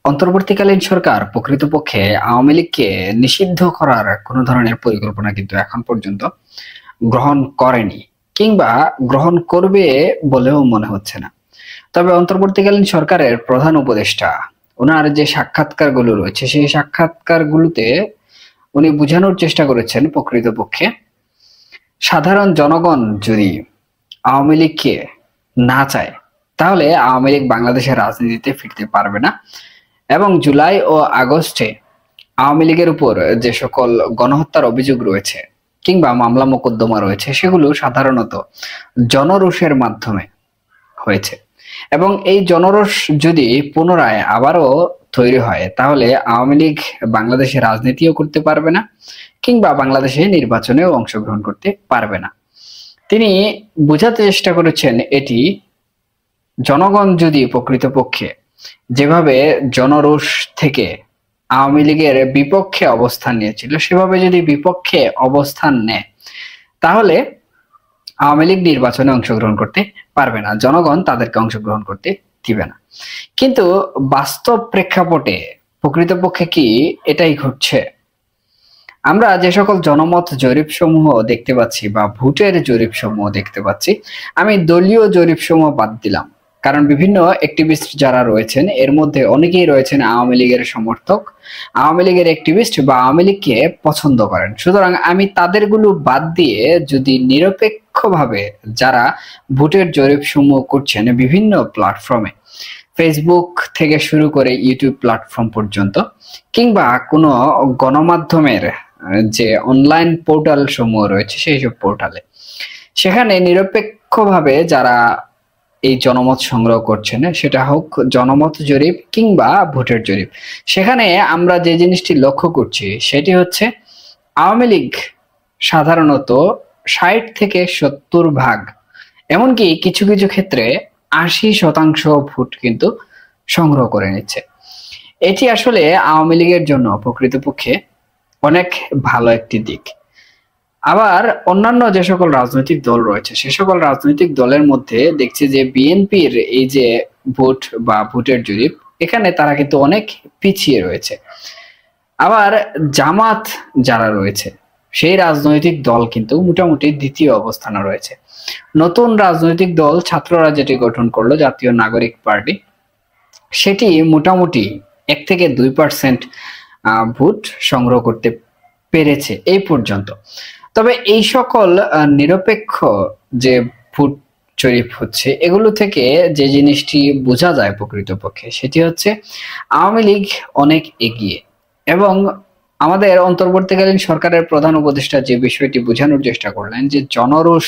অন্তর্বর্তীকালীন সরকার প্রকৃতপক্ষে আওয়ামী লীগকে নিষিদ্ধ করার কোনো ধরনের পরিকল্পনা কিন্তু এখন পর্যন্ত গ্রহণ করেনি কিংবা গ্রহণ করবে বলেও মনে হচ্ছে না। তবে অন্তর্বর্তীকালীন সরকারের প্রধান উপদেষ্টা ওনার যে সাক্ষাৎকারগুলো রয়েছে সেই সাক্ষাৎকারগুলোতে উনি বোঝানোর চেষ্টা করেছেন প্রকৃতপক্ষে সাধারণ জনগণ যদি আওয়ামী লীগকে না চায় তাহলে আওয়ামী লীগ বাংলাদেশের রাজনীতিতে ফিরতে পারবে না এবং জুলাই ও আগস্টে আওয়ামী লীগের উপর যে সকল গণহত্যার অভিযোগ রয়েছে কিংবা মামলা মোকদ্দমা রয়েছে সেগুলো সাধারণত জনরোষের মাধ্যমে হয়েছে এবং এই জনরোষ যদি পুনরায় আবারও তৈরি হয় তাহলে আওয়ামী লীগ বাংলাদেশে রাজনীতিও করতে পারবে না কিংবা বাংলাদেশে নির্বাচনেও অংশগ্রহণ করতে পারবে না। তিনি বোঝাতে চেষ্টা করেছেন এটি জনগণ যদি প্রকৃতপক্ষে যেভাবে জনরোষ থেকে আওয়ামী লীগের বিপক্ষে অবস্থান নিয়েছিল সেভাবে যদি বিপক্ষে অবস্থান নেয় তাহলে আওয়ামী লীগ নির্বাচনে অংশগ্রহণ করতে পারবে না, জনগণ তাদেরকে অংশগ্রহণ করতে দিবে না। কিন্তু বাস্তব প্রেক্ষাপটে প্রকৃতপক্ষে কি এটাই ঘটছে? আমরা যে সকল জনমত জরিপ সমূহ দেখতে পাচ্ছি বা ভোটের জরিপ সমূহ দেখতে পাচ্ছি, আমি দলীয় জরিপ সমূহ বাদ দিলাম কারণ বিভিন্ন অ্যাক্টিভিস্ট যারা রয়েছেন এর মধ্যে অনেকেই রয়েছেন আওয়ামী লীগের সমর্থক, আওয়ামী লীগের অ্যাক্টিভিস্ট বা আওয়ামী লীগকে পছন্দ করেন। সুতরাং আমি তাদেরগুলো বাদ দিয়ে যদি নিরপেক্ষভাবে যারা ভোটের জরিপ সমূহ করছেন বিভিন্ন প্ল্যাটফর্মে, ফেসবুক থেকে শুরু করে ইউটিউব প্ল্যাটফর্ম পর্যন্ত কিংবা কোনো গণমাধ্যমের যে অনলাইন পোর্টাল সমূহ রয়েছে সেই সব পোর্টালে, সেখানে নিরপেক্ষভাবে যারা এই জনমত সংগ্রহ করছেন সেটা হোক জনমত জরিপ কিংবা ভোটের জরিপ, সেখানে আমরা যে জিনিসটি লক্ষ্য করছি সেটি হচ্ছে আওয়ামী লীগ সাধারণত ৬০ থেকে ৭০% এমনকি কিছু কিছু ক্ষেত্রে ৮০% ভোট কিন্তু সংগ্রহ করে নিচ্ছে। এটি আসলে আওয়ামী লীগের জন্য প্রকৃতপক্ষে অনেক ভালো একটি দিক। আবার অন্যান্য যে সকল রাজনৈতিক দল রয়েছে সে সকল রাজনৈতিক দলের মধ্যে দেখছি যে বিএনপির এই যে ভোট বা ভোটের জরিপ, এখানে তারা কিন্তু অনেক পিছিয়ে রয়েছে। আবার জামাত যারা রয়েছে সেই রাজনৈতিক দল কিন্তু মোটামুটি দ্বিতীয় অবস্থানে রয়েছে। নতুন রাজনৈতিক দল ছাত্ররা যেটি গঠন করলো জাতীয় নাগরিক পার্টি, সেটি মোটামুটি ১ থেকে ২% ভোট সংগ্রহ করতে পেরেছে এই পর্যন্ত। তবে এই সকল নিরপেক্ষ যে ভোট জরিপ হচ্ছে এগুলো থেকে যে জিনিসটি বোঝা যায় প্রকৃতপক্ষে সেটি হচ্ছে আওয়ামী লীগ অনেক এগিয়ে এবং আমাদের অন্তর্বর্তীকালীন সরকারের প্রধান উপদেষ্টা যে বিষয়টি বোঝানোর চেষ্টা করলেন যে জনরোষ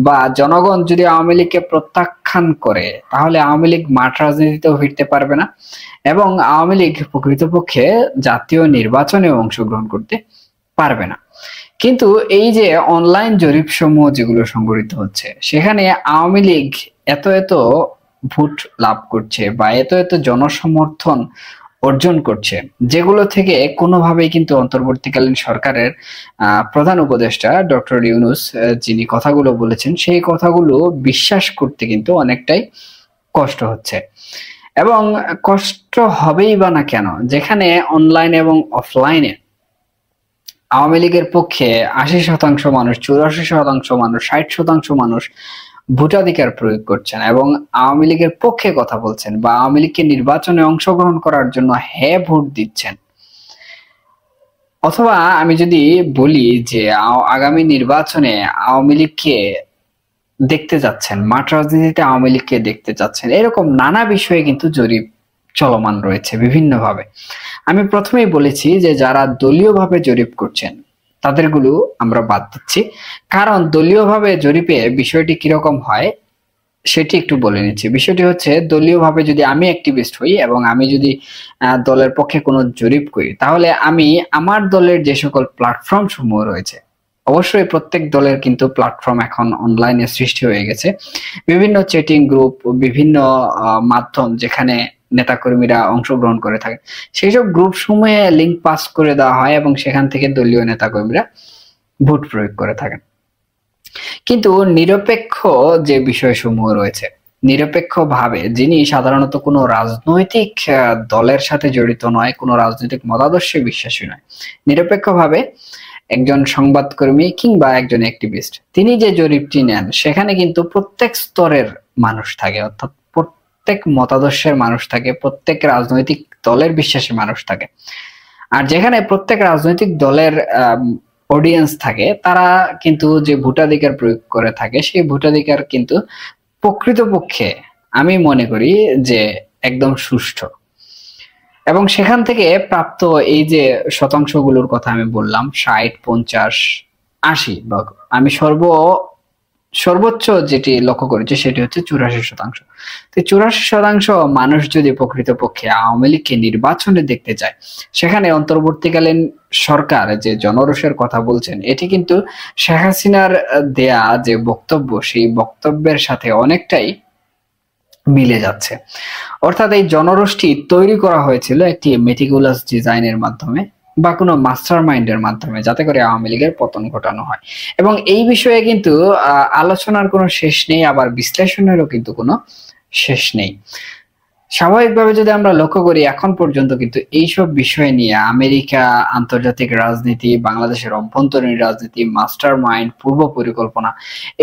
বা জনগণ যদি আওয়ামী লীগকে প্রত্যাখ্যান করে তাহলে আওয়ামী লীগ মাঠ রাজনীতিতেও ফিরতে পারবে না এবং আওয়ামী লীগ প্রকৃতপক্ষে জাতীয় নির্বাচনে অংশগ্রহণ করতে পারবে না। কিন্তু এই যে অনলাইন জরিপ সমূহ যেগুলো সংগঠিত হচ্ছে সেখানে আওয়ামী লীগ এত এত ভোট লাভ করছে বা এত এত জনসমর্থন অর্জন করছে যেগুলো থেকে কোনোভাবেই কিন্তু অন্তর্বর্তীকালীন সরকারের প্রধান উপদেষ্টা ডক্টর ইউনূস যিনি কথাগুলো বলেছেন সেই কথাগুলো বিশ্বাস করতে কিন্তু অনেকটাই কষ্ট হচ্ছে। এবং কষ্ট হবেই বা না কেন, যেখানে অনলাইন এবং অফলাইনে আওয়ামী লীগের পক্ষে ৮০% মানুষ, ৮৪% মানুষ, ৬০% মানুষ ভোটাধিকার প্রয়োগ করছেন এবং আওয়ামী লীগের পক্ষে কথা বলছেন বা আওয়ামী লীগকে নির্বাচনে অংশগ্রহণ করার জন্য হ্যাঁ ভোট দিচ্ছেন। অথবা আমি যদি বলি যে আগামী নির্বাচনে আওয়ামী লীগকে দেখতে যাচ্ছেন, মাঠ রাজনীতিতে আওয়ামী লীগকে দেখতে যাচ্ছেন, এরকম নানা বিষয়ে কিন্তু জরিপ চলমান রয়েছে বিভিন্নভাবে। আমি প্রথমেই বলেছি যে যারা দলীয়ভাবে জরিপ করছেন তাদেরগুলো আমরা বাদ দিচ্ছি, কারণ দলীয়ভাবে জরিপে বিষয়টি কিরকম হয় সেটি একটু বলে নিচ্ছি। বিষয়টি হচ্ছে দলীয়ভাবে যদি আমি অ্যাক্টিভিস্ট হই এবং আমি যদি দলের পক্ষে কোনো জরিপ করি তাহলে আমি আমার দলের যে সকল প্ল্যাটফর্ম সমূহ রয়েছে, অবশ্যই প্রত্যেক দলের কিন্তু প্ল্যাটফর্ম এখন অনলাইনে সৃষ্টি হয়ে গেছে, বিভিন্ন চ্যাটিং গ্রুপ, বিভিন্ন মাধ্যম যেখানে নেতাকর্মীরা অংশগ্রহণ করে থাকে, সেই সব গ্রুপ সমূহে লিঙ্ক পাস করে দেওয়া হয় এবং সেখান থেকে দলীয় নেতাকর্মীরা ভোট প্রয়োগ করে থাকেন। কিন্তু নিরপেক্ষ যে বিষয়সমূহ রয়েছে নিরপেক্ষভাবে, যিনি সাধারণত কোনো রাজনৈতিক দলের সাথে জড়িত নয়, কোনো রাজনৈতিক মতাদর্শে বিশ্বাসী নয়, নিরপেক্ষভাবে একজন সংবাদকর্মী কিংবা একজন অ্যাক্টিভিস্ট, তিনি যে জরিপটি নেন সেখানে কিন্তু প্রত্যেক স্তরের মানুষ থাকে, অর্থাৎ প্রত্যেক মতাদর্শের মানুষ থাকে, প্রত্যেক রাজনৈতিক দলের বিশ্বাসী মানুষ থাকে। আর যেখানে প্রত্যেক রাজনৈতিক দলের অডিয়েন্স থাকে, তারা কিন্তু যে ভোটাধিকার প্রয়োগ করে থাকে, সেই ভোটাধিকার কিন্তু প্রকৃতপক্ষে আমি মনে করি যে একদম সুষ্ঠু। এবং সেখান থেকে প্রাপ্ত এই যে শতাংশগুলোর কথা আমি বললাম, 60, 50, 80, বা আমি সর্বোচ্চ যেটি লক্ষ্য করেছি সেটি হচ্ছে 84%। তো 84% মানুষ যদি প্রকৃতপক্ষে আওয়ামী লীগকে নির্বাচনে দেখতে চায়, সেখানে অন্তর্বর্তীকালীন সরকার যে জনরোষের কথা বলছেন, এটি কিন্তু শেখ হাসিনার দেয়া যে বক্তব্য, সেই বক্তব্যের সাথে অনেকটাই মিলে যাচ্ছে। অর্থাৎ এই জনরোষটি তৈরি করা হয়েছিল একটি মেটিকুলাস ডিজাইনের মাধ্যমে বা কোনো মাস্টার মাইন্ডের মাধ্যমে, যাতে করে আওয়ামী লীগের পতন ঘটানো হয়। এবং এই বিষয়ে কিন্তু আলোচনার কোনো শেষ নেই, আবার বিশ্লেষণেরও কিন্তু কোনো শেষ নেই। স্বাভাবিকভাবে যদি আমরা লক্ষ্য করি, এখন পর্যন্ত কিন্তু এইসব বিষয় নিয়ে আমেরিকা, আন্তর্জাতিক রাজনীতি, বাংলাদেশের অভ্যন্তরীণ রাজনীতি, মাস্টার মাইন্ড, পূর্ব পরিকল্পনা,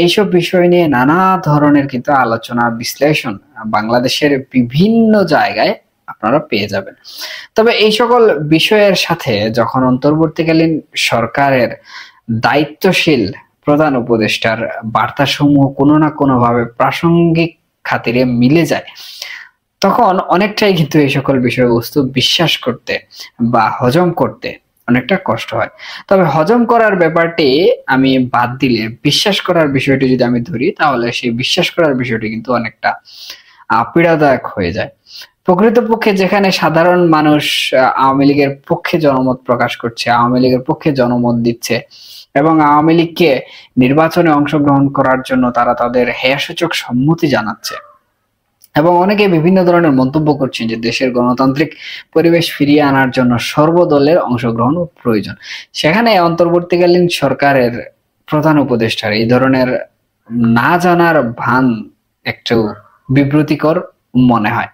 এইসব বিষয় নিয়ে নানা ধরনের কিন্তু আলোচনা, বিশ্লেষণ বাংলাদেশের বিভিন্ন জায়গায় আপনারা পেয়ে যাবেন। তবে এই সকল বিষয়ের সাথে যখন অন্তর্বর্তীকালীন সরকারের দায়িত্বশীল প্রধান উপদেষ্টার বার্তাসমূহ কোনো না কোনোভাবে প্রাসঙ্গিক খাতিরে মিলে যায়, তখন অনেকটাই কিন্তু এই সকল বিষয়বস্তু বিশ্বাস করতে বা হজম করতে অনেকটা কষ্ট হয়। তবে হজম করার ব্যাপারটি আমি বাদ দিলে বিশ্বাস করার বিষয়টি যদি আমি ধরি, তাহলে সেই বিশ্বাস করার বিষয়টি কিন্তু অনেকটা পীড়াদায়ক হয়ে যায়। প্রকৃতপক্ষে যেখানে সাধারণ মানুষ আওয়ামী লীগের পক্ষে জনমত প্রকাশ করছে, আওয়ামী লীগের পক্ষে জনমত দিচ্ছে এবং আওয়ামী লীগকে নির্বাচনে অংশগ্রহণ করার জন্য তারা তাদের হেয়াসূচক সম্মতি জানাচ্ছে, এবং অনেকে বিভিন্ন ধরনের মন্তব্য করছেন যে দেশের গণতান্ত্রিক পরিবেশ ফিরিয়ে আনার জন্য সর্বদলের অংশগ্রহণ প্রয়োজন, সেখানে অন্তর্বর্তীকালীন সরকারের প্রধান উপদেষ্টার এই ধরনের না জানার ভান একটু বিব্রতিকর মনে হয়।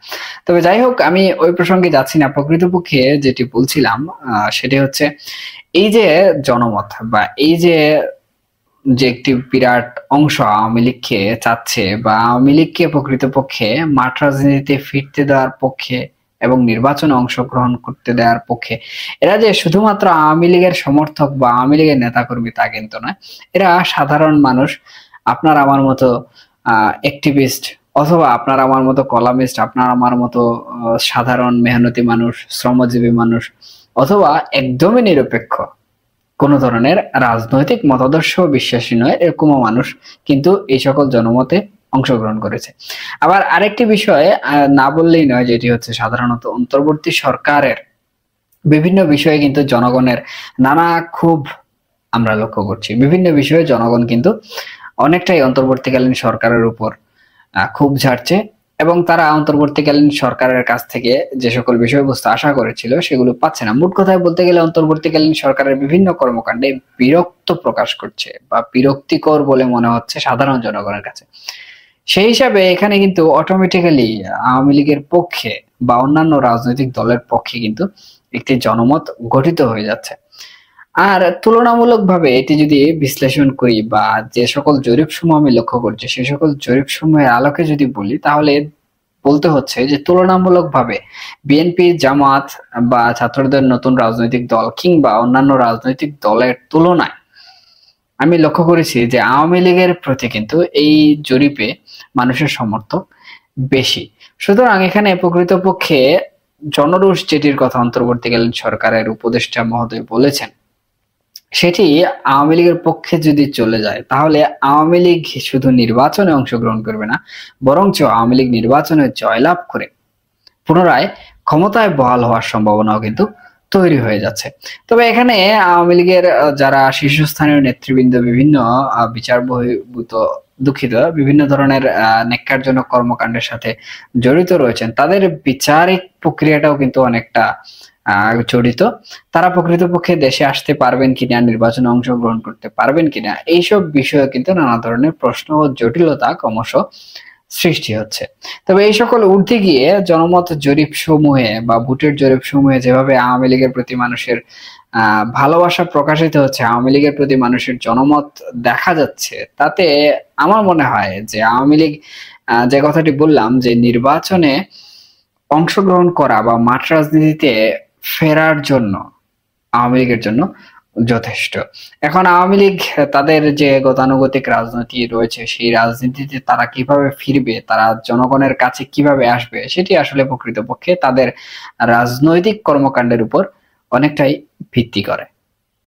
তবে যাই হোক, আমি ওই প্রসঙ্গে যাচ্ছি না। প্রকৃতপক্ষে যেটি বলছিলাম সেটি হচ্ছে এই যে জনমত বা এই যে একটি বিরাট অংশ আওয়ামী লীগকে চাচ্ছে বা আওয়ামী লীগকে প্রকৃতপক্ষে মাঠ রাজনীতিতে ফিরতে দেওয়ার পক্ষে এবং নির্বাচনে অংশগ্রহণ করতে দেওয়ার পক্ষে, এরা যে শুধুমাত্র আওয়ামী লীগের সমর্থক বা আওয়ামী লীগের নেতাকর্মী তা কিন্তু নয়, এরা সাধারণ মানুষ, আপনার আমার মতো অ্যাক্টিভিস্ট, অথবা আপনার আমার মতো কলামিস্ট, আপনার আমার মতো সাধারণ মেহনতি মানুষ, শ্রমজীবী মানুষ, অথবা একদমই নিরপেক্ষ কোন ধরনের রাজনৈতিক মতাদর্শ বিশ্বাসী নয় এরকমও মানুষ কিন্তু এই সকল জনমতে অংশগ্রহণ করেছে। আবার আরেকটি বিষয় না বললেই নয়, যেটি হচ্ছে সাধারণত অন্তর্বর্তী সরকারের বিভিন্ন বিষয়ে কিন্তু জনগণের নানা ক্ষোভ আমরা লক্ষ্য করছি। বিভিন্ন বিষয়ে জনগণ কিন্তু অনেকটাই অন্তর্বর্তীকালীন সরকারের উপর ক্ষোভ ঝাড়ছে এবং তারা অন্তর্বর্তীকালীন সরকারের কাছ থেকে যে সকল বিষয়বস্তু আশা করেছিল সেগুলো পাচ্ছে না। মোট কথায় বলতে গেলে অন্তর্বর্তীকালীন সরকারের বিভিন্ন কর্মকাণ্ডে বিরক্ত প্রকাশ করছে বা বিরক্তিকর বলে মনে হচ্ছে সাধারণ জনগণের কাছে। সেই হিসাবে এখানে কিন্তু অটোমেটিক্যালি আওয়ামী লীগের পক্ষে বা অন্যান্য রাজনৈতিক দলের পক্ষে কিন্তু একটি জনমত গঠিত হয়ে যাচ্ছে। আর তুলনামূলকভাবে এটি যদি বিশ্লেষণ করি বা যে সকল জরিপ সমূহ আমি লক্ষ্য করছি সে সকল জরিপ সমূহের আলোকে যদি বলি, তাহলে বলতে হচ্ছে যে তুলনামূলকভাবে বিএনপি, জামাত বা ছাত্রদের নতুন রাজনৈতিক দল কিংবা অন্যান্য রাজনৈতিক দলের তুলনায় আমি লক্ষ্য করেছি যে আওয়ামী লীগের প্রতি কিন্তু এই জরিপে মানুষের সমর্থন বেশি। সুতরাং এখানে প্রকৃতপক্ষে জনরোষ যেটির কথা অন্তর্বর্তীকালীন সরকারের উপদেষ্টা মহোদয় বলেছেন, সেটি আওয়ামী লীগের পক্ষে যদি চলে যায়, তাহলে আওয়ামী লীগ শুধু নির্বাচনে অংশগ্রহণ করবে না, বরঞ্চ আওয়ামী লীগ নির্বাচনে জয়লাভ করে পুনরায় ক্ষমতায় বহাল হওয়ার সম্ভাবনাও কিন্তু তৈরি হয়ে যাচ্ছে। তবে এখানে আওয়ামী লীগের যারা শীর্ষস্থানীয় নেতৃবৃন্দ বিভিন্ন বিচার বহির্ভূত বিভিন্ন ধরনের ন্যাক্কারজনক কর্মকাণ্ডের সাথে জড়িত রয়েছেন, তাদের বিচারিক প্রক্রিয়াটাও কিন্তু অনেকটা জড়িত। তারা প্রকৃতপক্ষে দেশে আসতে পারবেন কিনা, নির্বাচনে অংশগ্রহণ করতে পারবেন কিনা, এইসব বিষয়ে কিন্তু নানা ধরনের প্রশ্ন ও জটিলতা ক্রমশ সৃষ্টি হচ্ছে। তবে এই সকল ঊর্ধ্বে গিয়ে জনমত জরিপ সমূহে বা ভোটের জরিপ সমূহে যেভাবে আওয়ামী লীগের প্রতি মানুষের ভালোবাসা প্রকাশিত হচ্ছে, আওয়ামী লীগের প্রতি মানুষের জনমত দেখা যাচ্ছে, তাতে আমার মনে হয় যে আওয়ামী লীগ যে কথাটি বললাম যে নির্বাচনে অংশগ্রহণ করা বা মাঠ রাজনীতিতে ফেরার জন্য আওয়ামী লীগের জন্য যথেষ্ট। এখন আওয়ামী লীগ তাদের যে গতানুগতিক রাজনীতি রয়েছে সেই রাজনীতিতে তারা কিভাবে ফিরবে, তারা জনগণের কাছে কিভাবে আসবে, সেটি আসলে প্রকৃতপক্ষে তাদের রাজনৈতিক কর্মকাণ্ডের উপর অনেকটাই ভিত্তি করে।